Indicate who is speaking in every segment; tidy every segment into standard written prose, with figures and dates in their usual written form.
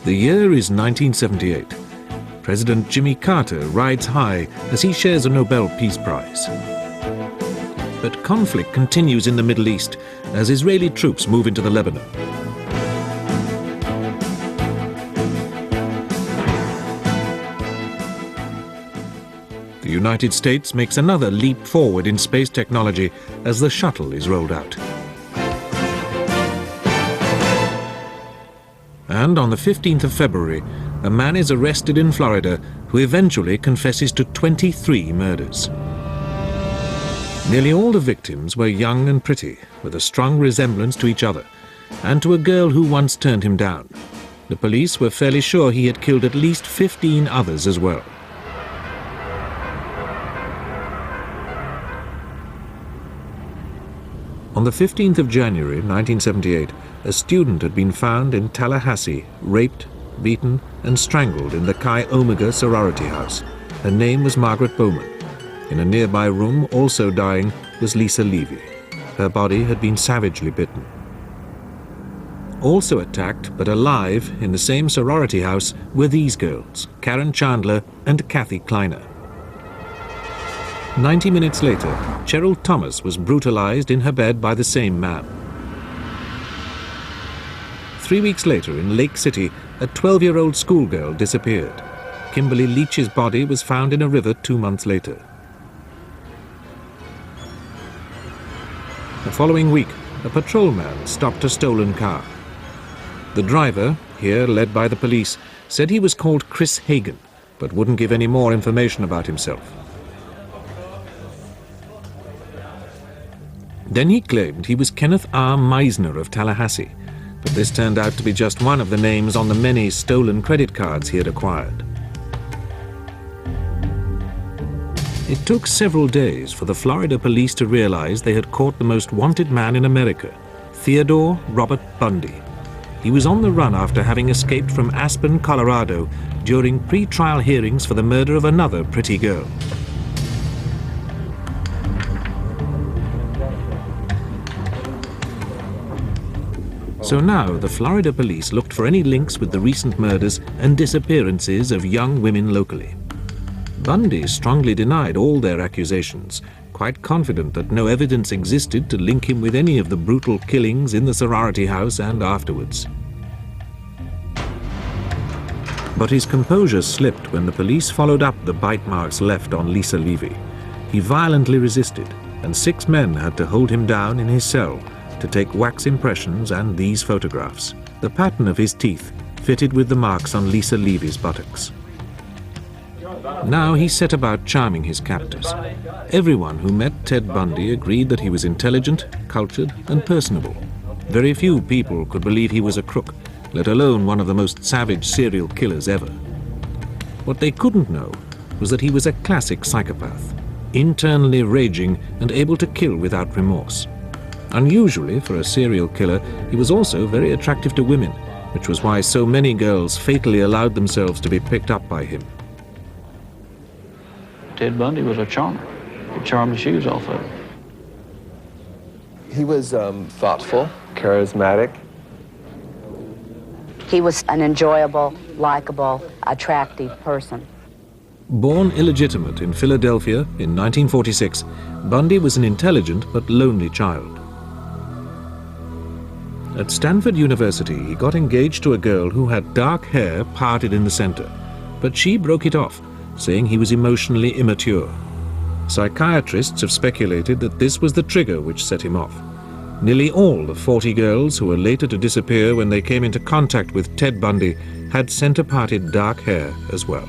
Speaker 1: The year is 1978. President Jimmy Carter rides high as he shares a Nobel Peace Prize. But conflict continues in the Middle East as Israeli troops move into the Lebanon. The United States makes another leap forward in space technology as the shuttle is rolled out. And on the 15th of February, a man is arrested in Florida who eventually confesses to 23 murders. Nearly all the victims were young and pretty, with a strong resemblance to each other, and to a girl who once turned him down. The police were fairly sure he had killed at least 15 others as well. On the 15th of January 1978, a student had been found in Tallahassee, raped, beaten and strangled in the Chi Omega sorority house. Her name was Margaret Bowman. In a nearby room, also dying, was Lisa Levy. Her body had been savagely bitten. Also attacked, but alive, in the same sorority house were these girls, Karen Chandler and Kathy Kleiner. 90 minutes later, Cheryl Thomas was brutalized in her bed by the same man. 3 weeks later, in Lake City, a 12-year-old schoolgirl disappeared. Kimberly Leach's body was found in a river 2 months later. The following week, a patrolman stopped a stolen car. The driver, here led by the police, said he was called Chris Hagen, but wouldn't give any more information about himself. Then he claimed he was Kenneth R. Meisner of Tallahassee, but this turned out to be just one of the names on the many stolen credit cards he had acquired. It took several days for the Florida police to realize they had caught the most wanted man in America, Theodore Robert Bundy. He was on the run after having escaped from Aspen, Colorado, during pre-trial hearings for the murder of another pretty girl. So now the Florida police looked for any links with the recent murders and disappearances of young women locally. Bundy strongly denied all their accusations, quite confident that no evidence existed to link him with any of the brutal killings in the sorority house and afterwards. But his composure slipped when the police followed up the bite marks left on Lisa Levy. He violently resisted, and 6 men had to hold him down in his cell to take wax impressions and these photographs. The pattern of his teeth fitted with the marks on Lisa Levy's buttocks. Now he set about charming his captors. Everyone who met Ted Bundy agreed that he was intelligent, cultured, and personable. Very few people could believe he was a crook, let alone one of the most savage serial killers ever. What they couldn't know was that he was a classic psychopath, internally raging and able to kill without remorse. Unusually for a serial killer, he was also very attractive to women, which was why so many girls fatally allowed themselves to be picked up by him.
Speaker 2: Ted Bundy was a charmer. He'd charm the shoes off of him.
Speaker 3: He was thoughtful, charismatic.
Speaker 4: He was an enjoyable, likable, attractive person.
Speaker 1: Born illegitimate in Philadelphia in 1946, Bundy was an intelligent but lonely child. At Stanford University, he got engaged to a girl who had dark hair parted in the center, but she broke it off, saying he was emotionally immature. Psychiatrists have speculated that this was the trigger which set him off. Nearly all the 40 girls who were later to disappear when they came into contact with Ted Bundy had center-parted dark hair as well.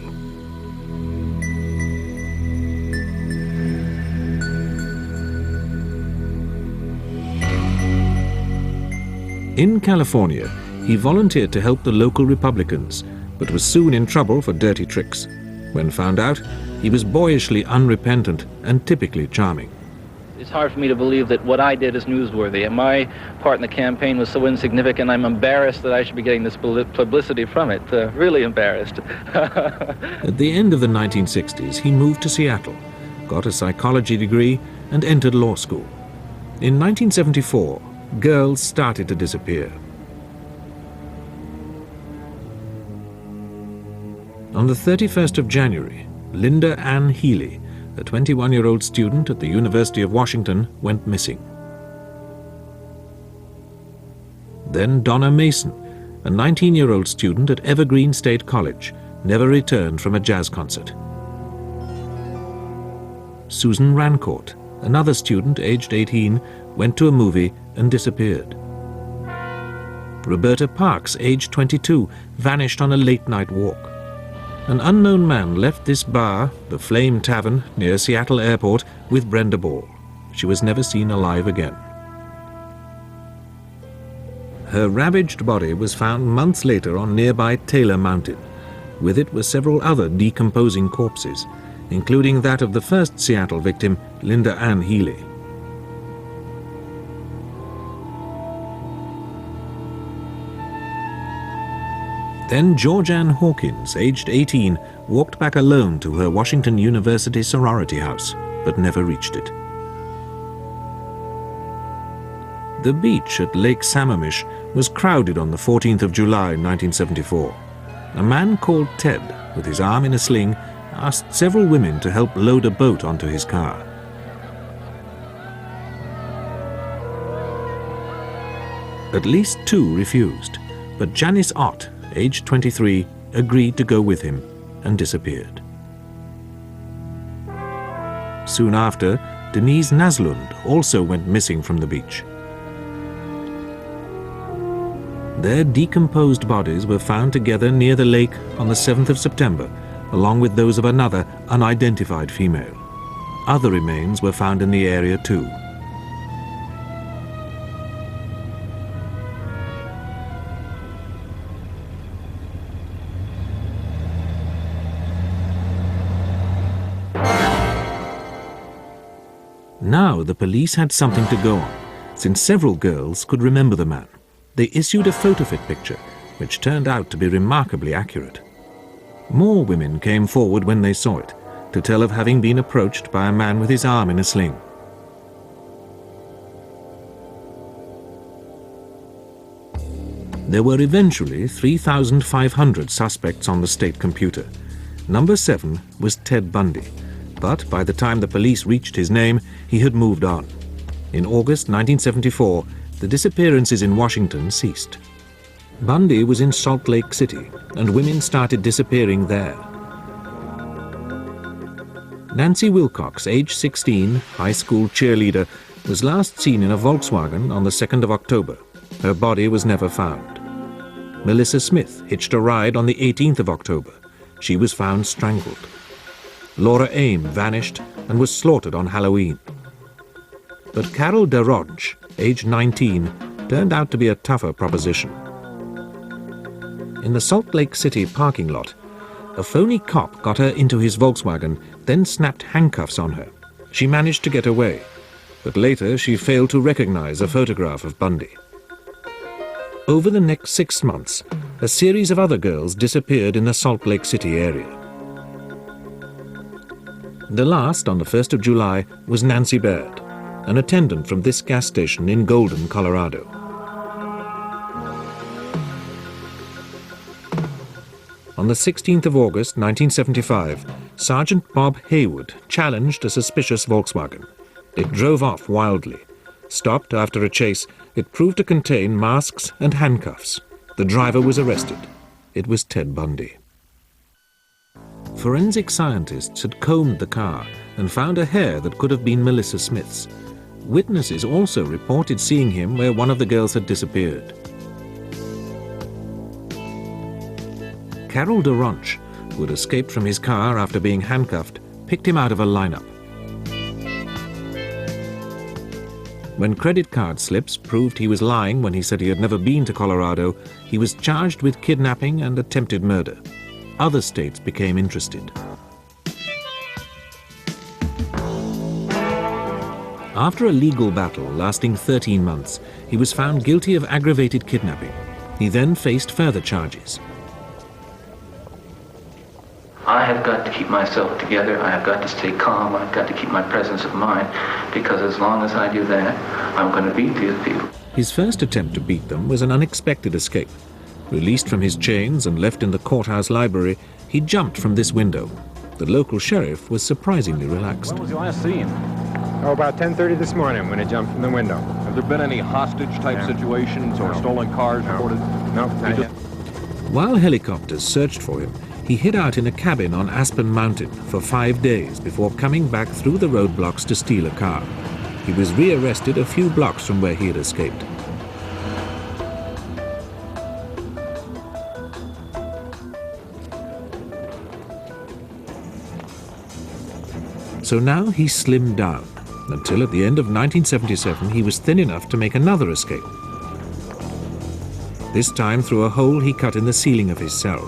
Speaker 1: In California, he volunteered to help the local Republicans, but was soon in trouble for dirty tricks. When found out, he was boyishly unrepentant and typically charming.
Speaker 2: It's hard for me to believe that what I did is newsworthy, and my part in the campaign was so insignificant, I'm embarrassed that I should be getting this publicity from it. Really embarrassed.
Speaker 1: At the end of the 1960s, he moved to Seattle, got a psychology degree, and entered law school. In 1974, girls started to disappear. On the 31st of January, Linda Ann Healy, a 21-year-old student at the University of Washington, went missing. Then Donna Mason, a 19-year-old student at Evergreen State College, never returned from a jazz concert. Susan Rancourt, another student aged 18, went to a movie and disappeared. Roberta Parks, aged 22, vanished on a late-night walk. An unknown man left this bar, the Flame Tavern, near Seattle Airport, with Brenda Ball. She was never seen alive again. Her ravaged body was found months later on nearby Taylor Mountain. With it were several other decomposing corpses, including that of the first Seattle victim, Linda Ann Healy. Then George Ann Hawkins, aged 18, walked back alone to her Washington University sorority house, but never reached it. The beach at Lake Sammamish was crowded on the 14th of July, 1974. A man called Ted, with his arm in a sling, asked several women to help load a boat onto his car. At least 2 refused, but Janice Ott, aged 23, agreed to go with him and disappeared. Soon after, Denise Naslund also went missing from the beach. Their decomposed bodies were found together near the lake on the 7th of September, along with those of another unidentified female. Other remains were found in the area too. Now the police had something to go on, since several girls could remember the man. They issued a photo-fit picture, which turned out to be remarkably accurate. More women came forward when they saw it, to tell of having been approached by a man with his arm in a sling. There were eventually 3,500 suspects on the state computer. Number 7 was Ted Bundy, but by the time the police reached his name, he had moved on. In August 1974, the disappearances in Washington ceased. Bundy was in Salt Lake City, and women started disappearing there. Nancy Wilcox, age 16, high school cheerleader, was last seen in a Volkswagen on the 2nd of October. Her body was never found. Melissa Smith hitched a ride on the 18th of October. She was found strangled. Laura Aim vanished and was slaughtered on Halloween. But Carol DeRodge, age 19, turned out to be a tougher proposition. In the Salt Lake City parking lot, a phony cop got her into his Volkswagen, then snapped handcuffs on her. She managed to get away, but later she failed to recognize a photograph of Bundy. Over the next 6 months, a series of other girls disappeared in the Salt Lake City area. The last, on the 1st of July, was Nancy Baird, an attendant from this gas station in Golden, Colorado. On the 16th of August, 1975, Sergeant Bob Haywood challenged a suspicious Volkswagen. It drove off wildly. Stopped after a chase, it proved to contain masks and handcuffs. The driver was arrested. It was Ted Bundy. Forensic scientists had combed the car and found a hair that could have been Melissa Smith's. Witnesses also reported seeing him where one of the girls had disappeared. Carol DeRonch, who had escaped from his car after being handcuffed, picked him out of a lineup. When credit card slips proved he was lying when he said he had never been to Colorado, he was charged with kidnapping and attempted murder. Other states became interested. After a legal battle lasting 13 months, he was found guilty of aggravated kidnapping. He then faced further charges.
Speaker 2: I have got to keep myself together. I have got to stay calm. I've got to keep my presence of mind, because as long as I do that, I'm going to beat these people.
Speaker 1: His first attempt to beat them was an unexpected escape. Released from his chains and left in the courthouse library, he jumped from this window. The local sheriff was surprisingly relaxed.
Speaker 5: When was you last seen?
Speaker 6: Oh, about 10:30 this morning when I jumped from the window.
Speaker 5: Have there been any hostage-type situations or stolen cars reported?
Speaker 6: No, not yet.
Speaker 1: While helicopters searched for him, he hid out in a cabin on Aspen Mountain for 5 days before coming back through the roadblocks to steal a car. He was rearrested a few blocks from where he had escaped. So now he slimmed down, until at the end of 1977 he was thin enough to make another escape. This time through a hole he cut in the ceiling of his cell.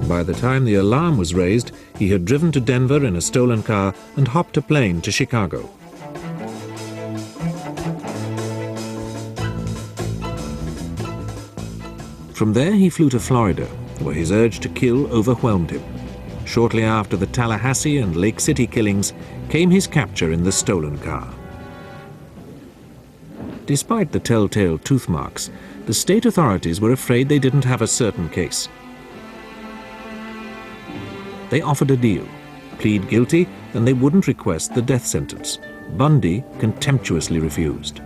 Speaker 1: By the time the alarm was raised, he had driven to Denver in a stolen car and hopped a plane to Chicago. From there he flew to Florida, where his urge to kill overwhelmed him. Shortly after the Tallahassee and Lake City killings came his capture in the stolen car. Despite the telltale tooth marks, the state authorities were afraid they didn't have a certain case. They offered a deal: plead guilty and they wouldn't request the death sentence. Bundy contemptuously refused.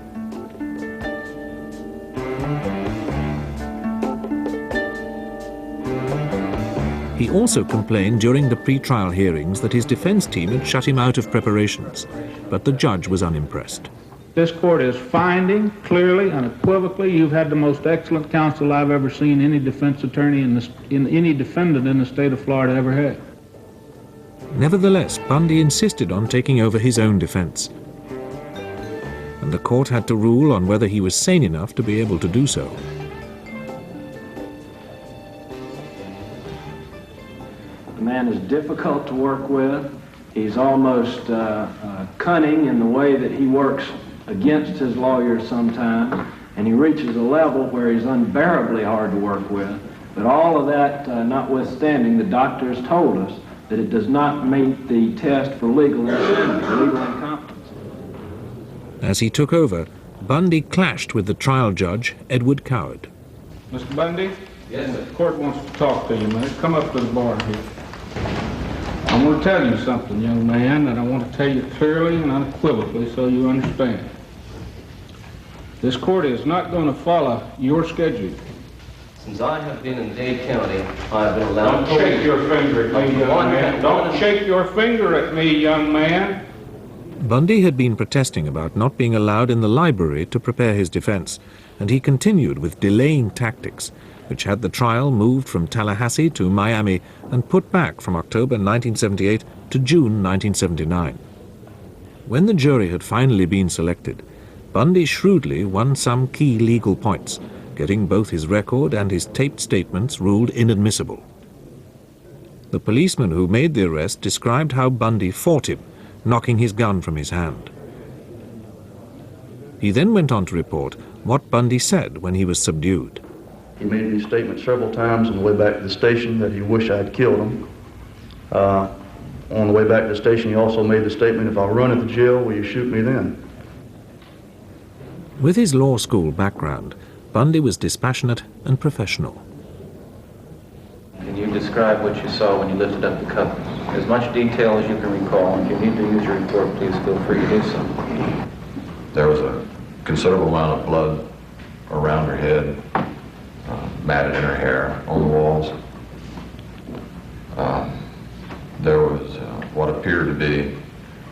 Speaker 1: He also complained during the pre-trial hearings that his defense team had shut him out of preparations, but the judge was unimpressed.
Speaker 7: This court is finding clearly, unequivocally, you've had the most excellent counsel I've ever seen any defense attorney in any defendant in the state of Florida ever had.
Speaker 1: Nevertheless, Bundy insisted on taking over his own defense, and the court had to rule on whether he was sane enough to be able to do so.
Speaker 8: The man is difficult to work with. He's almost cunning in the way that he works against his lawyers sometimes, and he reaches a level where he's unbearably hard to work with. But all of that notwithstanding, the doctors told us that it does not meet the test for legal insanity, legal incompetence.
Speaker 1: As he took over, Bundy clashed with the trial judge, Edward Coward.
Speaker 7: Mr. Bundy?
Speaker 8: Yes, sir.
Speaker 7: The court wants to talk to you, man. Come up to the bar here. I want to tell you something, young man, and I want to tell you clearly and unequivocally so you understand. This court is not going to follow your schedule.
Speaker 9: Since I have been in Dade County, I have been allowed...
Speaker 7: Don't shake your finger at me, young man. Don't shake your finger at me, young man.
Speaker 1: Bundy had been protesting about not being allowed in the library to prepare his defense, and he continued with delaying tactics, which had the trial moved from Tallahassee to Miami and put back from October 1978 to June 1979. When the jury had finally been selected, Bundy shrewdly won some key legal points, getting both his record and his taped statements ruled inadmissible. The policeman who made the arrest described how Bundy fought him, knocking his gun from his hand. He then went on to report what Bundy said when he was subdued.
Speaker 10: He made these statements several times on the way back to the station that he wished I'd killed him. On the way back to the station, he also made the statement, "If I run at the jail, will you shoot me then?"
Speaker 1: With his law school background, Bundy was dispassionate and professional.
Speaker 2: Can you describe what you saw when you lifted up the cover? As much detail as you can recall. If you need to use your report, please feel free to do so.
Speaker 11: There was a considerable amount of blood around her head, matted in her hair on the walls. There was what appeared to be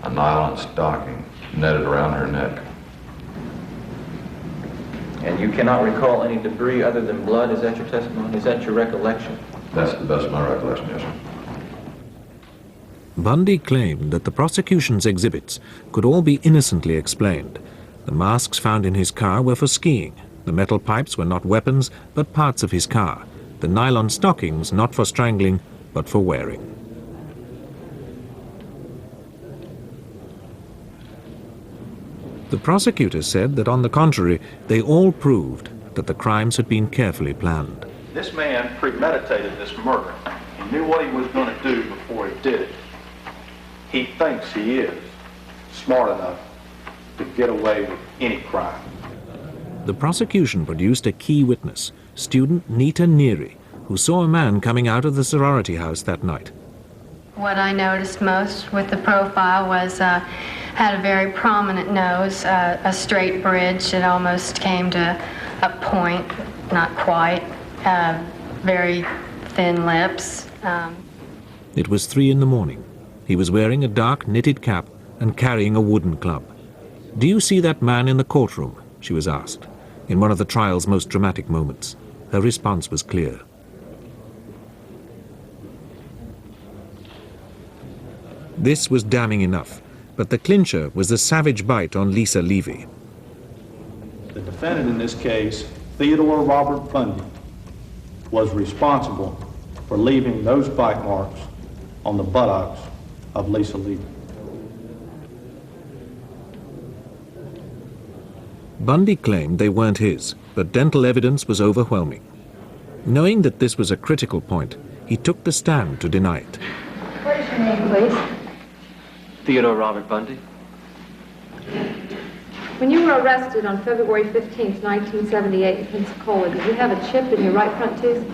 Speaker 11: a nylon stocking netted around her neck.
Speaker 2: And you cannot recall any debris other than blood? Is that your testimony? Is that your recollection?
Speaker 11: That's the best of my recollection, yes, sir.
Speaker 1: Bundy claimed that the prosecution's exhibits could all be innocently explained. The masks found in his car were for skiing. The metal pipes were not weapons, but parts of his car. The nylon stockings not for strangling, but for wearing. The prosecutor said that, on the contrary, they all proved that the crimes had been carefully planned.
Speaker 12: This man premeditated this murder. He knew what he was going to do before he did it. He thinks he is smart enough to get away with any crime.
Speaker 1: The prosecution produced a key witness, student Nita Neary, who saw a man coming out of the sorority house that night.
Speaker 13: What I noticed most with the profile was had a very prominent nose, a straight bridge that almost came to a point, not quite, very thin lips.
Speaker 1: It was 3 in the morning. He was wearing a dark knitted cap and carrying a wooden club. "Do you see that man in the courtroom?" she was asked, in one of the trial's most dramatic moments. Her response was clear. This was damning enough, but the clincher was the savage bite on Lisa Levy.
Speaker 14: The defendant in this case, Theodore Robert Bundy, was responsible for leaving those bite marks on the buttocks of Lisa Levy.
Speaker 1: Bundy claimed they weren't his, but dental evidence was overwhelming. Knowing that this was a critical point, he took the stand to deny it.
Speaker 13: What is your name, please?
Speaker 9: Theodore Robert Bundy.
Speaker 15: When you were arrested on February 15th, 1978 in Pensacola, did you have a chip in your right front tooth?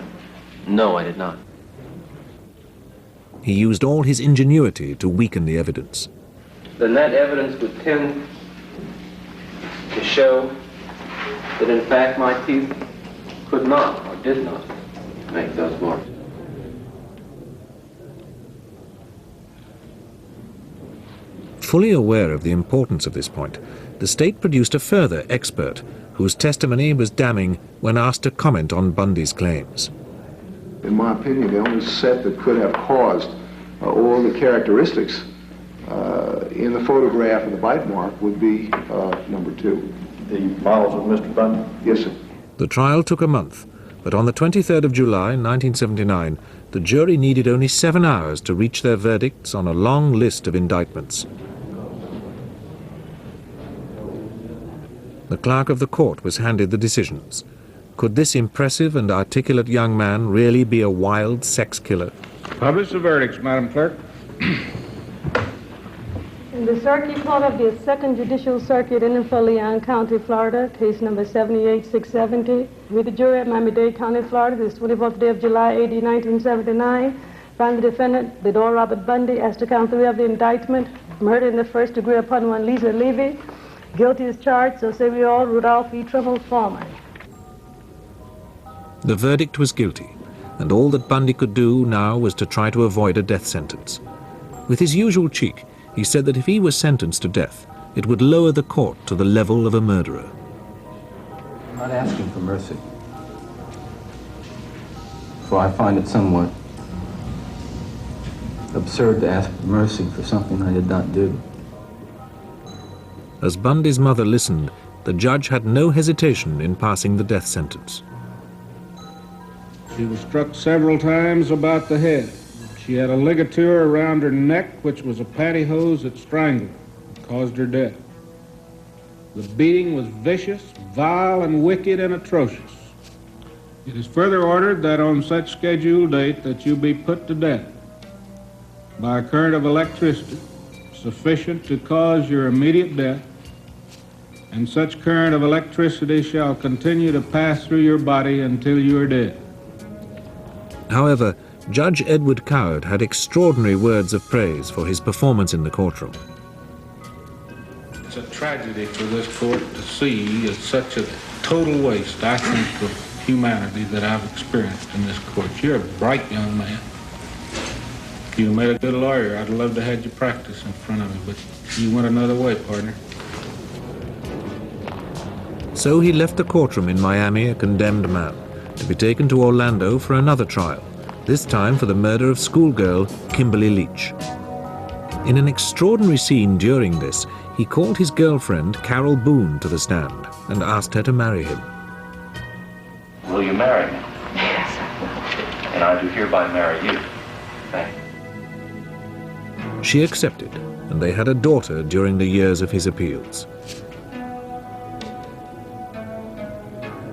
Speaker 9: No, I did not.
Speaker 1: He used all his ingenuity to weaken the evidence.
Speaker 9: Then that evidence would tend to show that in fact my teeth could not or did not make those marks.
Speaker 1: Fully aware of the importance of this point, the state produced a further expert whose testimony was damning when asked to comment on Bundy's claims.
Speaker 16: In my opinion, the only set that could have caused all the characteristics in the photograph of the bite mark would be number 2.
Speaker 14: The models of Mr. Bundy?
Speaker 16: Yes, sir.
Speaker 1: The trial took a month, but on the 23rd of July, 1979, the jury needed only 7 hours to reach their verdicts on a long list of indictments. The clerk of the court was handed the decisions. Could this impressive and articulate young man really be a wild sex killer?
Speaker 7: Publish the verdicts, Madam Clerk.
Speaker 17: In the Circuit Court of the Second Judicial Circuit in Leon County, Florida, case number 78670, with the jury at Miami-Dade County, Florida, this 24th day of July, AD 1979, find the defendant, Theodore Robert Bundy, as to count 3 of the indictment, murder in the first degree upon one Lisa Levy, guilty as charged, so say we all, Rudolph E. Trimble, foreman.
Speaker 1: The verdict was guilty, and all that Bundy could do now was to try to avoid a death sentence. With his usual cheek, he said that if he was sentenced to death, it would lower the court to the level of a murderer.
Speaker 18: I'm not asking for mercy, for I find it somewhat absurd to ask for mercy for something I did not do.
Speaker 1: As Bundy's mother listened, the judge had no hesitation in passing the death sentence.
Speaker 7: She was struck several times about the head. She had a ligature around her neck, which was a pantyhose that strangled her, caused her death. The beating was vicious, vile, and wicked, and atrocious. It is further ordered that on such scheduled date that you be put to death by a current of electricity sufficient to cause your immediate death, and such current of electricity shall continue to pass through your body until you are dead.
Speaker 1: However, Judge Edward Coward had extraordinary words of praise for his performance in the courtroom.
Speaker 7: It's a tragedy for this court to see such a total waste, I think, of humanity that I've experienced in this court. You're a bright young man. If you made a good lawyer, I'd love to have you practice in front of me, but you went another way, partner.
Speaker 1: So he left the courtroom in Miami a condemned man, to be taken to Orlando for another trial, this time for the murder of schoolgirl Kimberly Leach. In an extraordinary scene during this, he called his girlfriend Carol Boone to the stand and asked her to marry him.
Speaker 9: Will you marry me?
Speaker 15: Yes.
Speaker 9: And I do hereby marry you. Thank you.
Speaker 1: She accepted, and they had a daughter during the years of his appeals.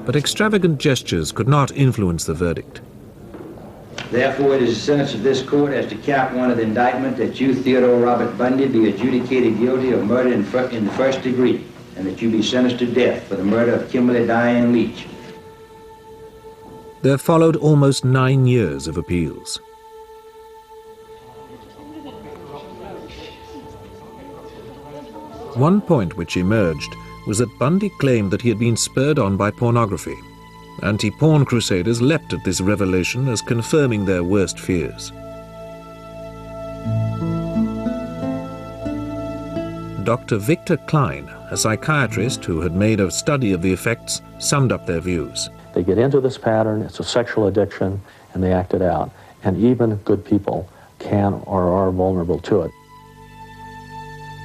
Speaker 1: But extravagant gestures could not influence the verdict.
Speaker 19: Therefore, it is the sentence of this court as to count one of the indictment that you, Theodore Robert Bundy, be adjudicated guilty of murder in the first degree, and that you be sentenced to death for the murder of Kimberly Diane Leach.
Speaker 1: There followed almost 9 years of appeals. One point which emerged was that Bundy claimed that he had been spurred on by pornography. Anti-porn crusaders leapt at this revelation as confirming their worst fears. Dr. Victor Klein, a psychiatrist who had made a study of the effects, summed up their views.
Speaker 20: They get into this pattern, it's a sexual addiction, and they act it out. And even good people can or are vulnerable to it.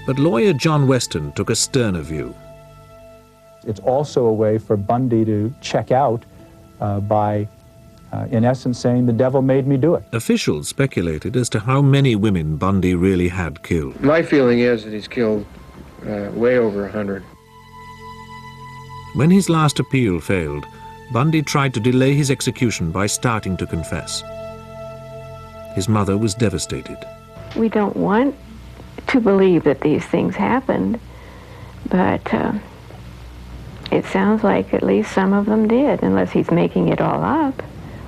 Speaker 1: But lawyer John Weston took a sterner view.
Speaker 21: It's also a way for Bundy to check out by, in essence, saying, the devil made me do it.
Speaker 1: Officials speculated as to how many women Bundy really had killed.
Speaker 3: My feeling is that he's killed way over 100.
Speaker 1: When his last appeal failed, Bundy tried to delay his execution by starting to confess. His mother was devastated.
Speaker 22: We don't want to believe that these things happened, but it sounds like at least some of them did, unless he's making it all up.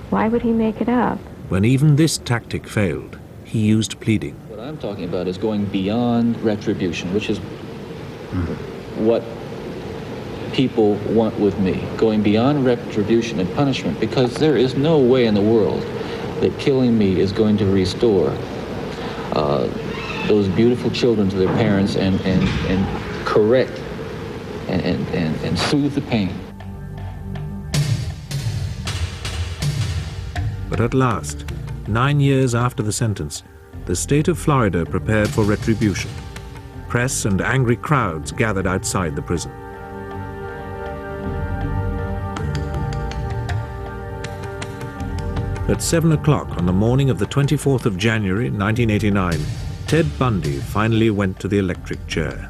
Speaker 22: Why would he make it up?
Speaker 1: When even this tactic failed, he used pleading.
Speaker 2: What I'm talking about is going beyond retribution, which is what people want with me. Going beyond retribution and punishment, because there is no way in the world that killing me is going to restore those beautiful children to their parents and correct and soothe the pain.
Speaker 1: But at last, 9 years after the sentence, the state of Florida prepared for retribution. Press and angry crowds gathered outside the prison. At 7 o'clock on the morning of the 24th of January, 1989, Ted Bundy finally went to the electric chair.